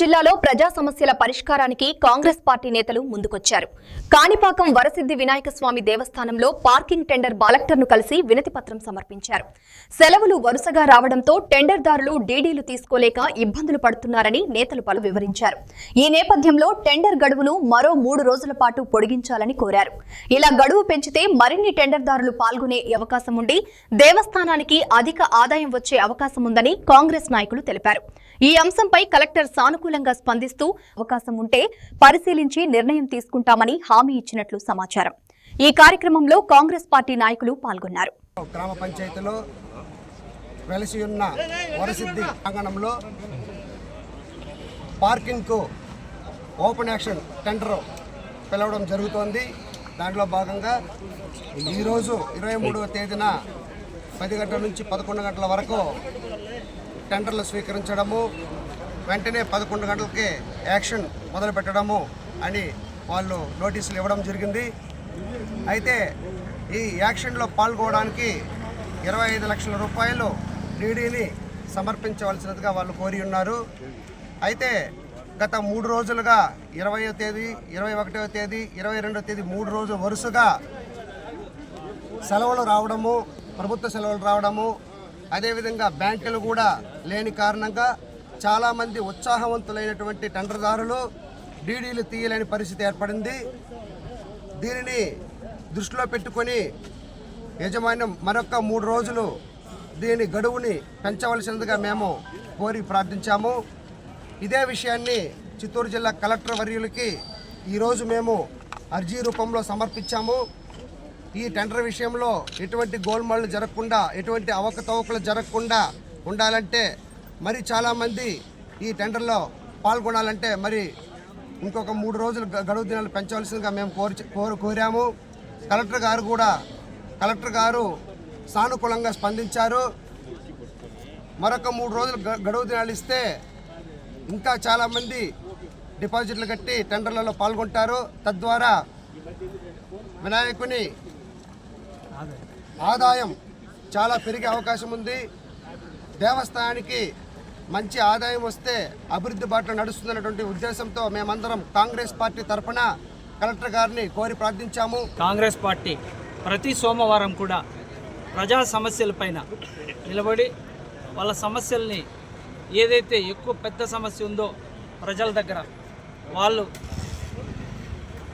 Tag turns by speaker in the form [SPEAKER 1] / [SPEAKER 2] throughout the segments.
[SPEAKER 1] జిల్లాలో ప్రజా సమస్యల పరిష్కారానికి కాంగ్రెస్ పార్టీ నేతలు ముందుకొచ్చారు. కాణిపాకం వరసిద్ధి వినాయక స్వామి దేవస్థానంలో పార్కింగ్ టెండర్ కలెక్టర్ను కలిసి వినతి పత్రం సమర్పించారు. సెలవులు వరుసగా రావడంతో టెండర్దారులు డీడీలు తీసుకోలేక ఇబ్బందులు పడుతున్నారని నేతలు పలు వివరించారు. ఈ నేపథ్యంలో టెండర్ గడువును మరో 3 రోజుల పాటు పొడిగించాలని కోరారు. ఇలా గడువు పెంచితే మరిన్ని టెండర్దారులు పాల్గొనే అవకాశం ఉండి దేవస్థానానికి అధిక ఆదాయం వచ్చే అవకాశం ఉందని కాంగ్రెస్ నాయకులు తెలిపారు. ఈ అంశంపై కలెక్టర్ సానుకూలంగా స్పందిస్తూ అవకాశం ఉంటే పరిశీలించి నిర్ణయం తీసుకుంటామని హామీ ఇచ్చినట్లు సమాచారం. ఈ కార్యక్రమంలో కాంగ్రెస్ పార్టీ నాయకులు పాల్గొన్నారు.
[SPEAKER 2] గ్రామ పంచాయతీలో వెలసి ఉన్న వరసిద్ధి ప్రాంగణంలో పార్కింగ్కు ఓపెన్ యాక్షన్ టెండర్ పిలవడం జరుగుతోంది. దాంట్లో భాగంగా ఈరోజు 23వ తేదీన 10 గంటల నుంచి 11 గంటల వరకు టెండర్లు స్వీకరించడము, వెంటనే 11 గంటలకే యాక్షన్ మొదలు పెట్టడము అని వాళ్ళు నోటీసులు ఇవ్వడం జరిగింది. అయితే ఈ యాక్షన్లో పాల్గొనడానికి 25 లక్షల రూపాయలు డీడీని సమర్పించవలసినదిగా వాళ్ళు కోరి ఉన్నారు. అయితే గత 3 రోజులుగా 20వ తేదీ, 21వ తేదీ, 22వ తేదీ 3 రోజులు వరుసగా సెలవులు రావడము, ప్రభుత్వ సెలవులు రావడము, అదేవిధంగా బ్యాంకులు కూడా లేని కారణంగా చాలామంది ఉత్సాహవంతులైనటువంటి టెండర్దారులు డీడీలు తీయలేని పరిస్థితి ఏర్పడింది. దీనిని దృష్టిలో పెట్టుకొని యాజమాన్యం మరొక 3 రోజులు దీని గడువుని పెంచవలసినదిగా మేము కోరి ప్రార్థించాము. ఇదే విషయాన్ని చిత్తూరు జిల్లా కలెక్టర్ వర్యులకి ఈరోజు మేము అర్జీ రూపంలో సమర్పించాము. ఈ టెండర్ విషయంలో ఎటువంటి గోల్మాళ్ళు జరగకుండా, ఎటువంటి అవకతవకలు జరగకుండా ఉండాలంటే, మరి చాలామంది ఈ టెండర్లో పాల్గొనాలంటే మరి ఇంకొక 3 రోజులు గడువు దినాలు పెంచవలసిందిగా మేము కోరాము. కలెక్టర్ గారు సానుకూలంగా స్పందించారు. మరొక 3 రోజులు గడువు దినాలు ఇస్తే ఇంకా చాలామంది డిపాజిట్లు కట్టి టెండర్లలో పాల్గొంటారు. తద్వారా వినాయకుని ఆదాయం చాలా పెరిగే అవకాశం ఉంది. దేవస్థానానికి మంచి ఆదాయం వస్తే అభివృద్ధి బాటలో నడుస్తుందన్నటువంటి ఉద్దేశంతో మేమందరం కాంగ్రెస్ పార్టీ తరఫున కలెక్టర్ గారిని కోరి ప్రార్థించాము.
[SPEAKER 3] కాంగ్రెస్ పార్టీ ప్రతి సోమవారం కూడా ప్రజా సమస్యలపైన నిలబడి వాళ్ళ సమస్యల్ని, ఏదైతే ఎక్కువ పెద్ద సమస్య ఉందో ప్రజల దగ్గర వాళ్ళు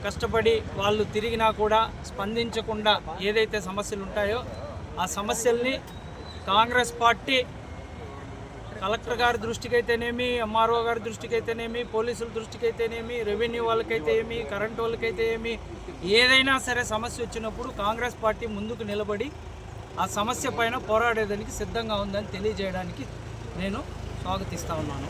[SPEAKER 3] కష్టపడి వాళ్ళు తిరిగినా కూడా స్పందించకుండా ఏదైతే సమస్యలు ఉంటాయో ఆ సమస్యల్ని కాంగ్రెస్ పార్టీ కలెక్టర్ గారి దృష్టికి అయితేనేమి, ఎంఆర్ఓ గారి దృష్టికి అయితేనేమి, పోలీసుల దృష్టికి అయితేనేమి, రెవెన్యూ వాళ్ళకైతే ఏమి, కరెంట్ వాళ్ళకైతే ఏమి, ఏదైనా సరే సమస్య వచ్చినప్పుడు కాంగ్రెస్ పార్టీ ముందుకు నిలబడి ఆ సమస్య పైన పోరాడేదానికి సిద్ధంగా ఉందని తెలియజేయడానికి నేను స్వాగతిస్తా ఉన్నాను.